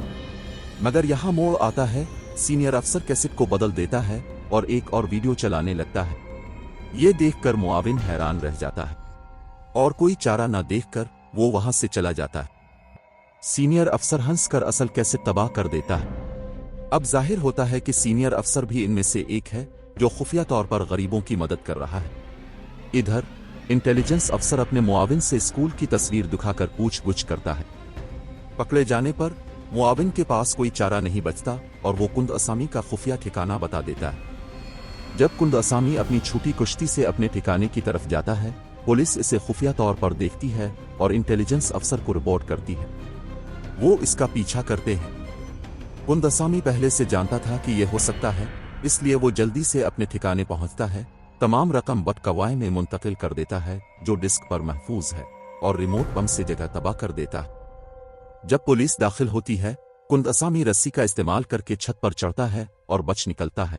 मगर यहां मोड़ आता है। सीनियर अफसर कैसेट को बदल देता है और एक और वीडियो चलाने लगता है। ये देखकर मुआविन हैरान रह जाता है और कोई चारा न देखकर वो वहां से चला जाता है। सीनियर अफसर हंसकर असल कैसेट तबाह कर देता है। अब जाहिर होता है कि सीनियर अफसर भी इनमें से एक है जो खुफिया तौर पर गरीबों की मदद कर रहा है। इधर इंटेलिजेंस अफसर अपने मुआविन से स्कूल की तस्वीर दिखाकर पूछ-गुछ करता है। पकड़े जाने पर मुआविन के पास कोई चारा नहीं बचता और वो कुंद असामी का खुफिया ठिकाना बता देता है। जब कुंद असामी अपनी छूटी कुश्ती से अपने ठिकाने की तरफ जाता है, पुलिस इसे खुफिया तौर पर देखती है और इंटेलिजेंस अफसर को रिपोर्ट करती है। वो इसका पीछा करते हैं। कुंद असामी पहले से जानता था कि यह हो सकता है, इसलिए वो जल्दी से अपने ठिकाने पहुंचता है, तमाम रकम बटकवाए में मुंतकिल कर देता है जो डिस्क पर महफूज है, और रिमोट बम से जगह तबाह कर देता है। जब पुलिस दाखिल होती है, कुंद असामी रस्सी का इस्तेमाल करके छत पर चढ़ता है और बच निकलता है।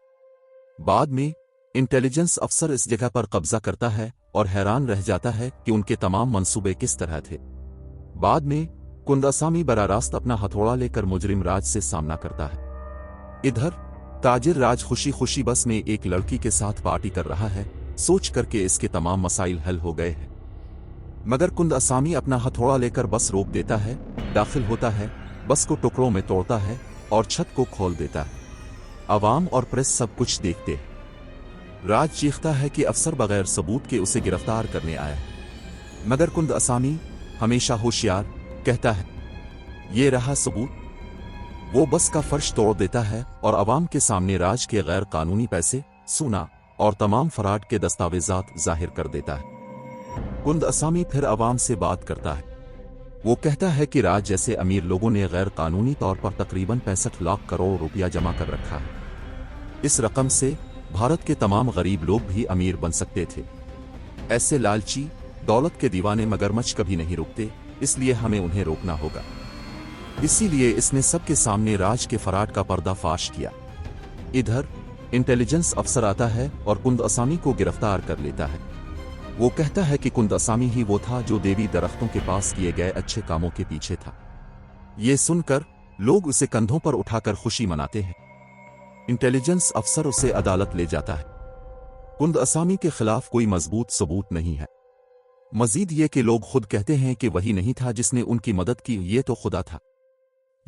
बाद में इंटेलिजेंस अफसर इस जगह पर कब्जा करता है और हैरान रह जाता है कि उनके तमाम मंसूबे किस तरह थे। बाद में कुंद असामी बरा रास्त अपना हथौड़ा लेकर मुजरिम राज से सामना करता है। इधर ताजिर राज खुशी खुशी बस में एक लड़की के साथ पार्टी कर रहा है, सोच करके इसके तमाम मसाइल हल हो गए हैं। मगर कुंद असामी अपना हथौड़ा लेकर बस रोक देता है, दाखिल होता है, बस को टुकड़ों में तोड़ता है और छत को खोल देता है। अवाम और प्रेस सब कुछ देखते हैं। राज चीखता है कि अफसर बगैर सबूत के उसे गिरफ्तार करने आया है, मगर कुंद असामी हमेशा होशियार कहता है, ये रहा सबूत। वो बस का फर्श तोड़ देता है और अवाम के सामने राज के गैर कानूनी पैसे, सोना और तमाम फराड के दस्तावेजात जाहिर कर देता है। कुंद असामी फिर अवाम से बात करता है। वो कहता है कि राज जैसे अमीर लोगों ने गैर कानूनी तौर पर तकरीबन 65 लाख करोड़ रुपया जमा कर रखा है। इस रकम से भारत के तमाम गरीब लोग भी अमीर बन सकते थे। ऐसे लालची, दौलत के दीवाने मगरमच्छ कभी नहीं रुकते, इसलिए हमें उन्हें रोकना होगा। इसीलिए इसने सबके सामने राज के फराड का पर्दाफाश किया। इधर इंटेलिजेंस अफसर आता है और कुंद असामी को गिरफ्तार कर लेता है। वो कहता है कि कुंद असामी ही वो था जो देवी दरख्तों के पास किए गए अच्छे कामों के पीछे था। ये सुनकर लोग उसे कंधों पर उठाकर खुशी मनाते हैं। इंटेलिजेंस अफसर उसे अदालत ले जाता है। कुंद असामी के खिलाफ कोई मजबूत सबूत नहीं है। मजीद ये कि लोग खुद कहते हैं कि वही नहीं था जिसने उनकी मदद की, ये तो खुदा था।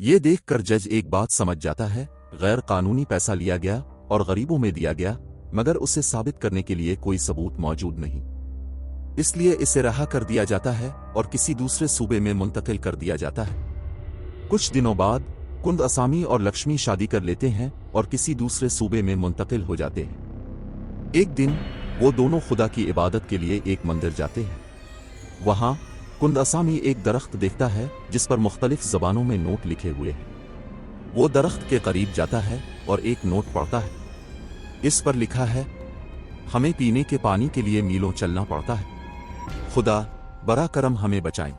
ये देखकर जज एक बात समझ जाता है, गैर कानूनी पैसा लिया गया और गरीबों में दिया गया, मगर उसे साबित करने के लिए कोई सबूत मौजूद नहीं। इसलिए इसे रहा कर दिया जाता है और किसी दूसरे सूबे में मुंतकिल कर दिया जाता है। कुछ दिनों बाद कुंद असामी और लक्ष्मी शादी कर लेते हैं और किसी दूसरे सूबे में मुंतकिल हो जाते हैं। एक दिन वो दोनों खुदा की इबादत के लिए एक मंदिर जाते हैं। वहां कुंद असामी एक दरख्त देखता है जिस पर मुख्तलिफ जबानों में नोट लिखे हुए हैं। वो दरख्त के करीब जाता है और एक नोट पढ़ता है। इस पर लिखा है, हमें पीने के पानी के लिए मीलों चलना पड़ता है, खुदा बरा करम हमें बचाएं।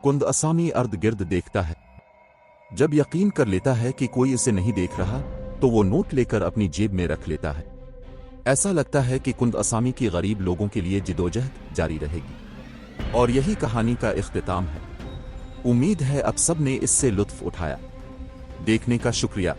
कुंद असामी अर्द गिर्द देखता है। जब यकीन कर लेता है कि कोई इसे नहीं देख रहा, तो वो नोट लेकर अपनी जेब में रख लेता है। ऐसा लगता है कि कुंद असामी की गरीब लोगों के लिए जिदोजहद जारी रहेगी। और यही कहानी का इख्तिताम है। उम्मीद है अब सब ने इससे लुत्फ उठाया। देखने का शुक्रिया।